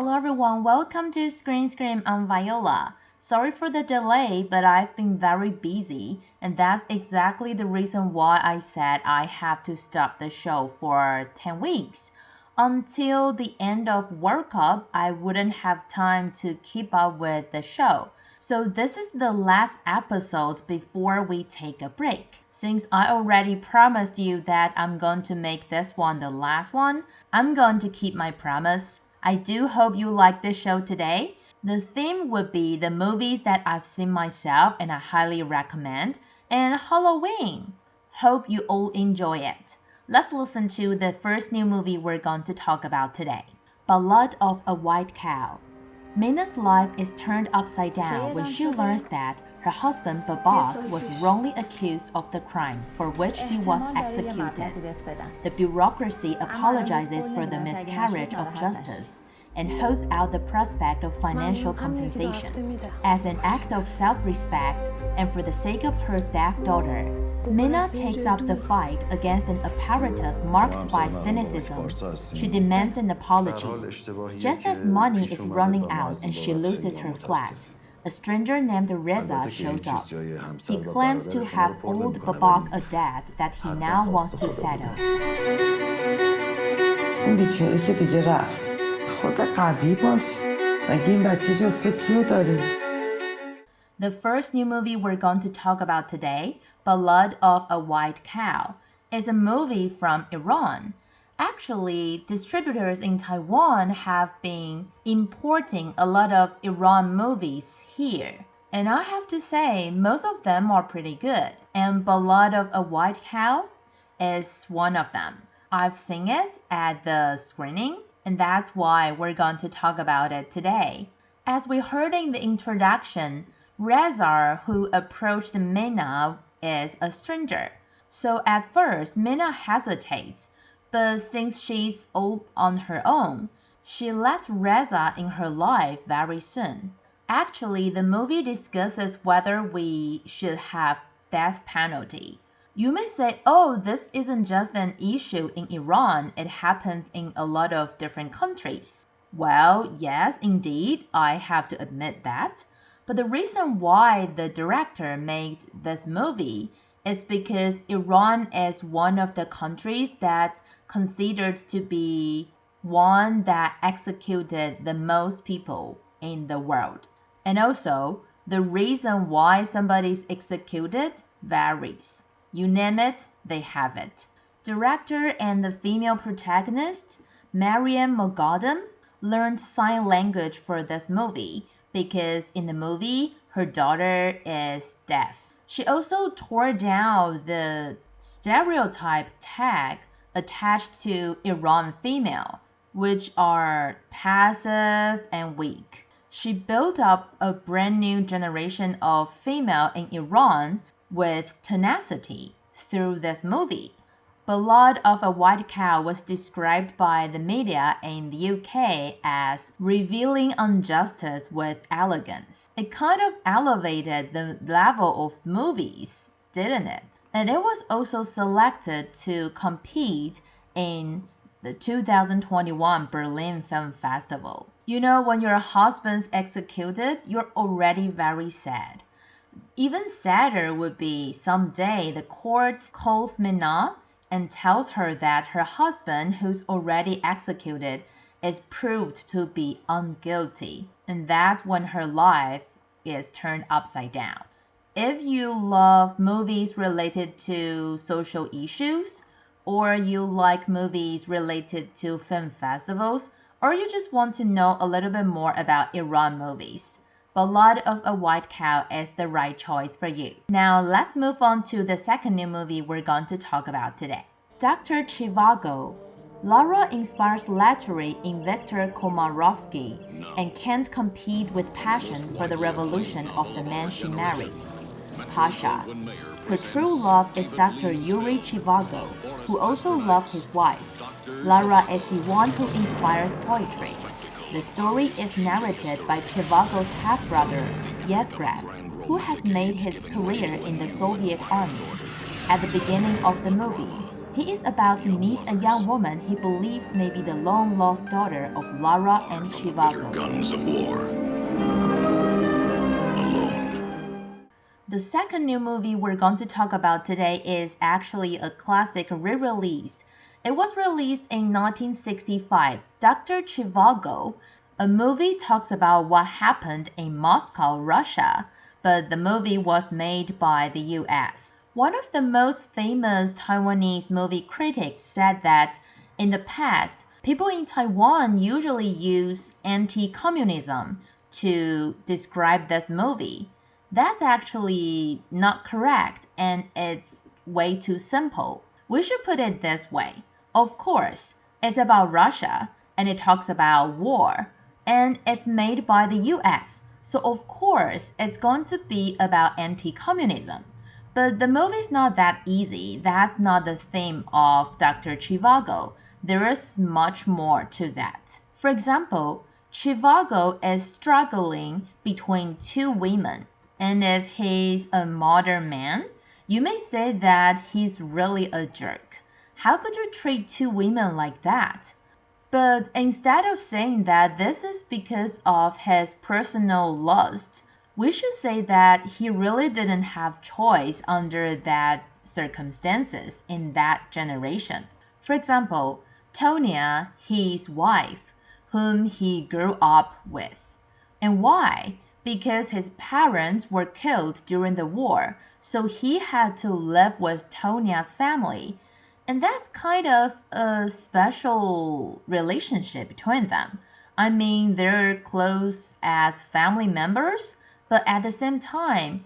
Hello everyone, welcome to Screen Scream. I'm Viola. Sorry for the delay, but I've been very busy, and that's exactly the reason why I said I have to stop the show for 10 weeks. Until the end of World Cup, I wouldn't have time to keep up with the show. So this is the last episode before we take a break. Since I already promised you that I'm going to make this one the last one, I'm going to keep my promise. I do hope you like the show today. The theme would be the movies that I've seen myself and I highly recommend, and Halloween. Hope you all enjoy it. Let's listen to the first new movie we're going to talk about today. Ballad of a White Cow. Mina's life is turned upside down when she learns that her husband Babak was wrongly accused of the crime for which he was executed. The bureaucracy apologizes for the miscarriage of justice and holds out the prospect of financial compensation. As an act of self-respect and for the sake of her deaf daughter, Mina takes up the fight against an apparatus marked by cynicism. She demands an apology. Just as money is running out and she loses her flat, a stranger named Reza shows up. He claims to have owed Babak a debt that he now wants to settle. اون بیچاره که دیگه رفت. خودت قوی باش. مگه این بچه جز تو کیو داری؟ The first new movie we're going to talk about today, Ballad of a White Cow, is a movie from Iran. Actually, distributors in Taiwan have been importing a lot of Iran movies here. And I have to say, most of them are pretty good. And Ballad of a White Cow is one of them. I've seen it at the screening, and that's why we're going to talk about it today. As we heard in the introduction, Reza, who approached Mina, is a stranger. So at first, Mina hesitates. But since she's all on her own, she lets Reza in her life very soon. Actually, the movie discusses whether we should have death penalty. You may say, oh, this isn't just an issue in Iran, it happens in a lot of different countries. Well, yes, indeed, I have to admit that. But the reason why the director made this movie is because Iran is one of the countries that's considered to be one that executed the most people in the world. And also, the reason why somebody is executed varies. You name it, they have it. Director and the female protagonist, Mariam Moghadam, learned sign language for this movie because in the movie, her daughter is deaf. She also tore down the stereotype tag attached to Iran female, which are passive and weak. She built up a brand new generation of female in Iran with tenacity through this movie. Ballad of a White Cow was described by the media in the UK as revealing injustice with elegance. It kind of elevated the level of movies, didn't it? And it was also selected to compete in the 2021 Berlin Film Festival. You know, when your husband's executed, you're already very sad. Even sadder would be someday the court calls Mina and tells her that her husband, who's already executed, is proved to be unguilty. And that's when her life is turned upside down. If you love movies related to social issues, or you like movies related to film festivals, or you just want to know a little bit more about Iran movies, Ballad of a White Cow is the right choice for you. Now let's move on to the second new movie we're going to talk about today. Doctor Zhivago. Lara inspires lechery in Viktor Komarovsky and can't compete with passion for the revolution of the man she marries, Pasha. Her true love is Dr. Yuri Zhivago, who also loves his wife. Lara is the one who inspires poetry. The story is narrated by Zhivago's half-brother, Yevgraf, who has made his career in the Soviet army. At the beginning of the movie, He is about to meet a young woman he believes may be the long-lost daughter of Lara and Zhivago. Guns of war. The second new movie we're going to talk about today is actually a classic re-released. It was released in 1965, Doctor Zhivago. A movie talks about what happened in Moscow, Russia, but the movie was made by the US. One of the most famous Taiwanese movie critics said that in the past, people in Taiwan usually use anti-communism to describe this movie. That's actually not correct, and it's way too simple. We should put it this way. Of course, it's about Russia, and it talks about war, and it's made by the US, so of course it's going to be about anti-communism. But the movie's not that easy. That's not the theme of Doctor Zhivago. There is much more to that. For example, Zhivago is struggling between two women. And if he's a modern man, you may say that he's really a jerk. How could you treat two women like that? But instead of saying that this is because of his personal lust, we should say that he really didn't have choice under that circumstances in that generation. For example, Tonya, his wife, whom he grew up with. And why? Because his parents were killed during the war, so he had to live with Tonya's family. And that's kind of a special relationship between them. I mean, they're close as family members, but at the same time,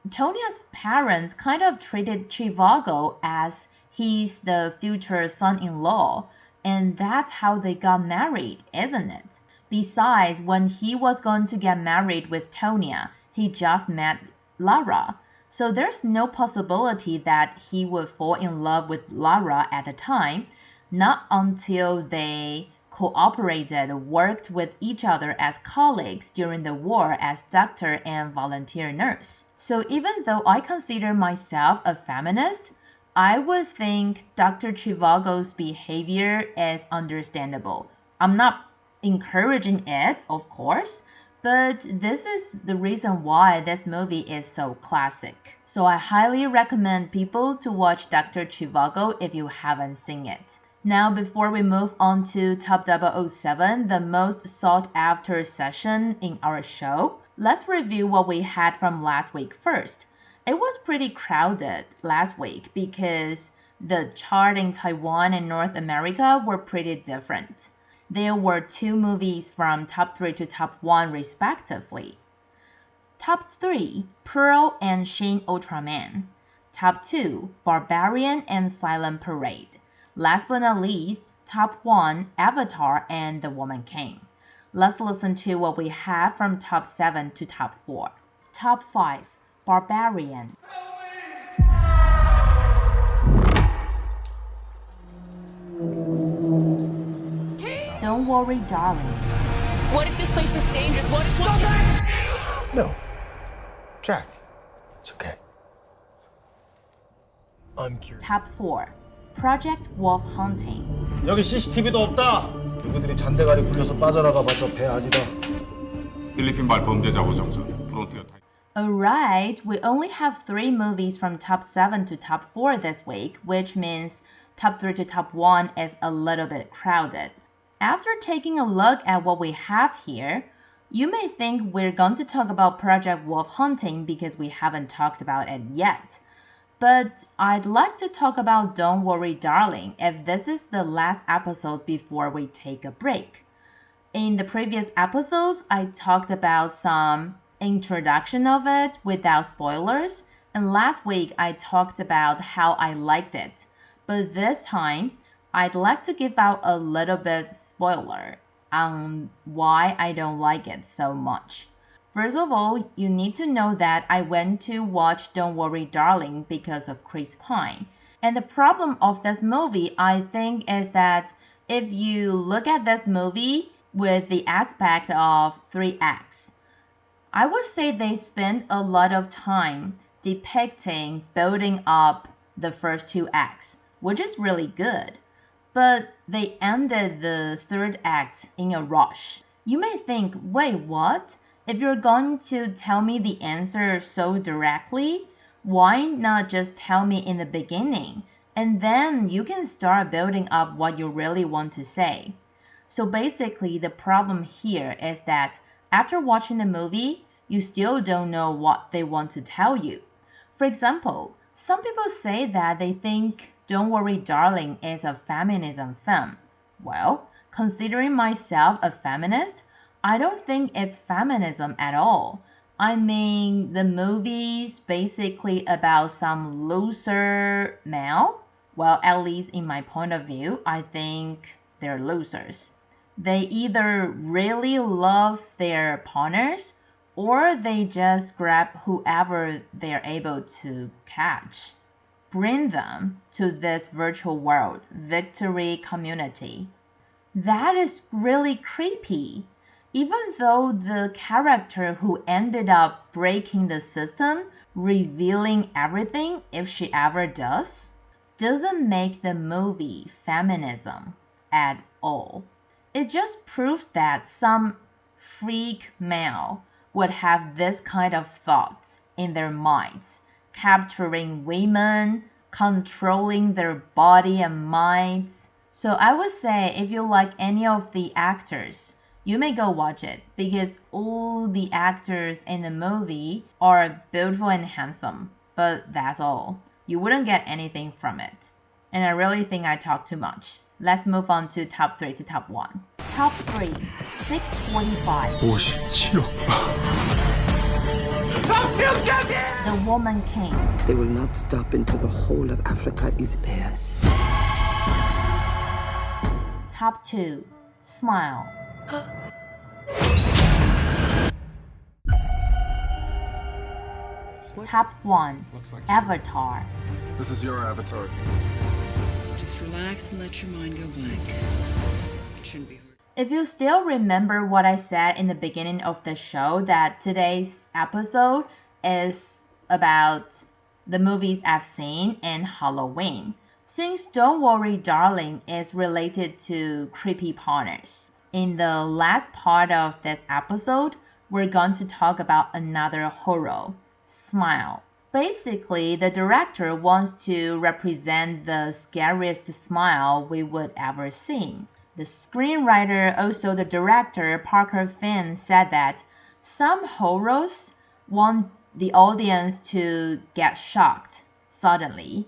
Tonya's parents kind of treated Zhivago as he's the future son-in-law, and that's how they got married, isn't it? Besides, when he was going to get married with Tonya, he just met Lara. So there's no possibility that he would fall in love with Lara at the time, not until they cooperated, worked with each other as colleagues during the war as doctor and volunteer nurse. So even though I consider myself a feminist, I would think Dr. Zhivago's behavior is understandable. I'm not encouraging it, of course, but this is the reason why this movie is so classic. So I highly recommend people to watch Dr. Zhivago if you haven't seen it. Now, before we move on to Top 007, the most sought after session in our show, let's review what we had from last week first. It was pretty crowded last week because the chart in Taiwan and North America were pretty different. There were two movies from top 3 to top 1 respectively. Top 3, Pearl and Shin Ultraman. Top 2, Barbarian and Silent Parade. Last but not least, top 1, Avatar and The Woman King. Let's listen to what we have from top 7 to top 4. Top 5, Barbarian. Don't worry, darling. What if this place is dangerous? What if... Stop it! No. Jack, it's okay. I'm curious. Top 4, Project Wolf Hunting. 여기 CCTV도 없다. 누구들이 잔대가리 굴려서 빠져나가봤자 배 아니다. 필리핀 발 범죄 자부 정선 프론티어 타이. Alright, we only have 3 movies from top 7 to top 4 this week, which means top 3 to top 1 is a little bit crowded. After taking a look at what we have here, you may think we're going to talk about Project Wolf Hunting because we haven't talked about it yet. But I'd like to talk about Don't Worry Darling if this is the last episode before we take a break. In the previous episodes, I talked about some introduction of it without spoilers, and last week I talked about how I liked it. But this time, I'd like to give out a little bit spoiler on why I don't like it so much. First of all, you need to know that I went to watch Don't Worry Darling because of Chris Pine. And the problem of this movie, I think, is that if you look at this movie with the aspect of 3 acts, I would say they spend a lot of time depicting, building up the first 2 acts, which is really good. But they ended the third act in a rush. You may think, wait, what? If you're going to tell me the answer so directly, why not just tell me in the beginning? And then you can start building up what you really want to say. So basically, the problem here is that after watching the movie, you still don't know what they want to tell you. For example, some people say that they think Don't Worry Darling is a feminism film. Well, considering myself a feminist, I don't think it's feminism at all. I mean, the movie's basically about some loser male. Well, at least in my point of view, I think they're losers. They either really love their partners or they just grab whoever they're able to catch. Bring them to this virtual world, victory community. That is really creepy. Even though the character who ended up breaking the system, revealing everything if she ever does, doesn't make the movie feminism at all. It just proves that some freak male would have this kind of thoughts in their minds, capturing women, controlling their body and minds. So I would say if you like any of the actors, you may go watch it because all the actors in the movie are beautiful and handsome, but that's all. You wouldn't get anything from it. And I really think I talk too much. Let's move on to top 3 to top 1. Top 3, 645. 57억. The Woman King. They will not stop until the whole of Africa is theirs. Top 2, Smile. Top 1, Avatar. This is your avatar. Just relax and let your mind go blank. It shouldn't be hard. If you still remember what I said in the beginning of the show, that today's episode is about the movies I've seen and Halloween. Since Don't Worry Darling is related to creepy partners, in the last part of this episode, we're going to talk about another horror, Smile. Basically, the director wants to represent the scariest smile we would ever see. The screenwriter, also the director, Parker Finn, said that some horrors want the audience to get shocked suddenly.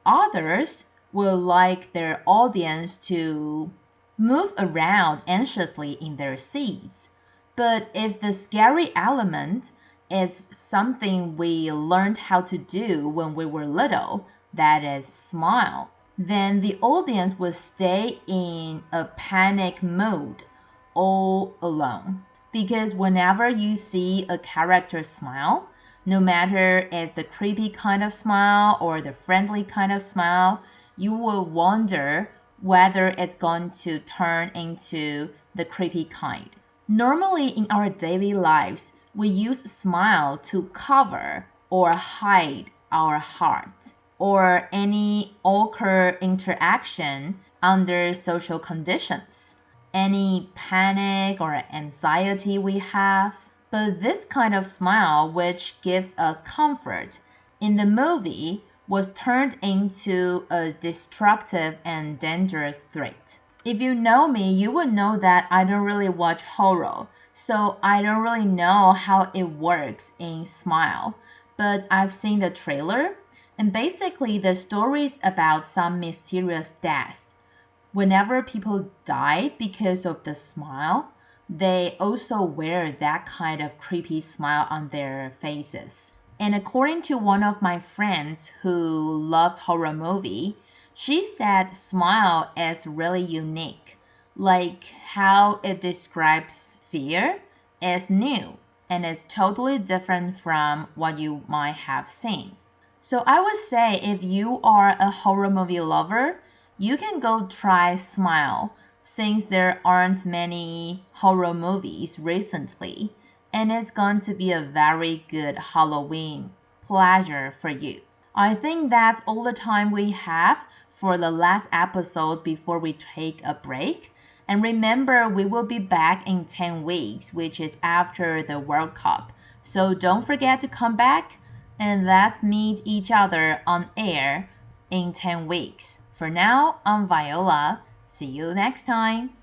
Others will like their audience to move around anxiously in their seats. But if the scary element is something we learned how to do when we were little, that is, smile, then the audience will stay in a panic mode all along. Because whenever you see a character smile, no matter it's the creepy kind of smile or the friendly kind of smile, you will wonder whether it's going to turn into the creepy kind. Normally in our daily lives, we use smile to cover or hide our heart or any awkward interaction under social conditions, any panic or anxiety we have. But this kind of smile, which gives us comfort, in the movie was turned into a destructive and dangerous threat. If you know me, you would know that I don't really watch horror, so I don't really know how it works in Smile. But I've seen the trailer, and basically the story is about some mysterious death. Whenever people die because of the smile, they also wear that kind of creepy smile on their faces. And according to one of my friends who loves horror movie, she said smile is really unique. Like how it describes fear is new and is totally different from what you might have seen. So I would say if you are a horror movie lover, you can go try Smile, since there aren't many horror movies recently, and it's going to be a very good Halloween pleasure for you. I think that's all the time we have for the last episode before we take a break. And remember, we will be back in 10 weeks, which is after the World Cup. So don't forget to come back and let's meet each other on air in 10 weeks. For now, I'm Viola. See you next time.